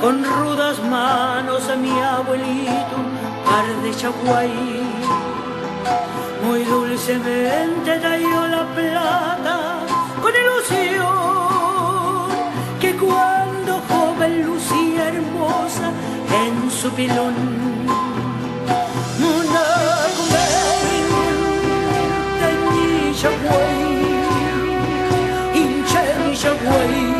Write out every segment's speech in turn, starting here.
con rudas manos a mi abuelito, par de chaguay. Muy dulcemente dio la plata con ilusión, que cuando joven lucía hermosa en su pilón. Una de ni chaguay, hinche ni chaguay.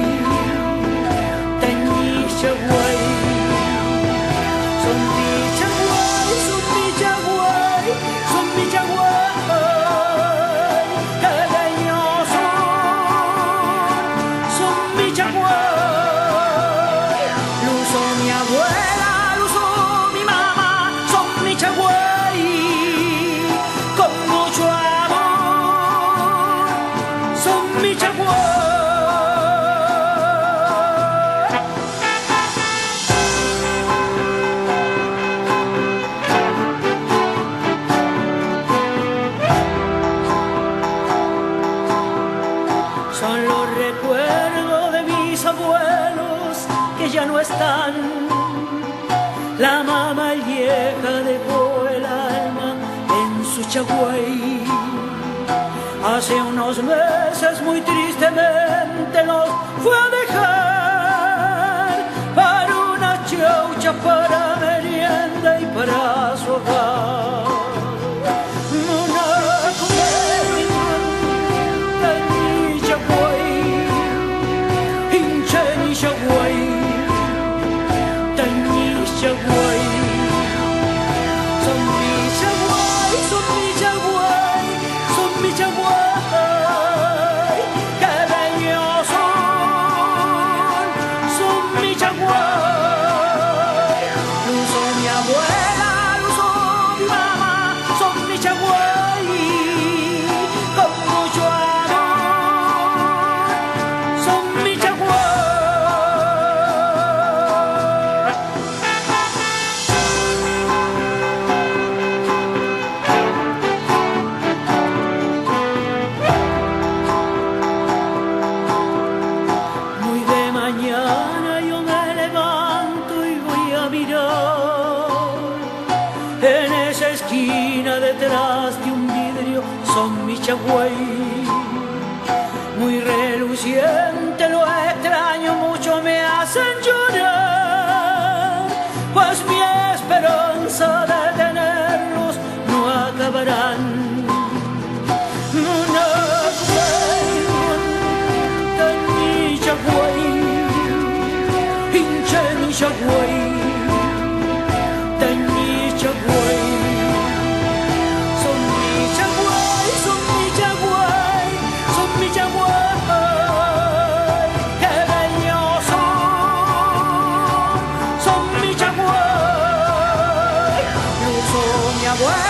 Son los recuerdos de mis abuelos que ya no están. La mamá vieja dejó el alma en su chaguay. Hace unos meses muy tristemente nos fue a dejar para una chaucha, para merienda y para su hogar. En esa esquina detrás de un vidrio son mi chaguay. Muy reluciente, lo extraño mucho, me hacen llorar, pues mi esperanza de tenerlos no acabarán. Mi chaguay, hinche mi chaguay. What?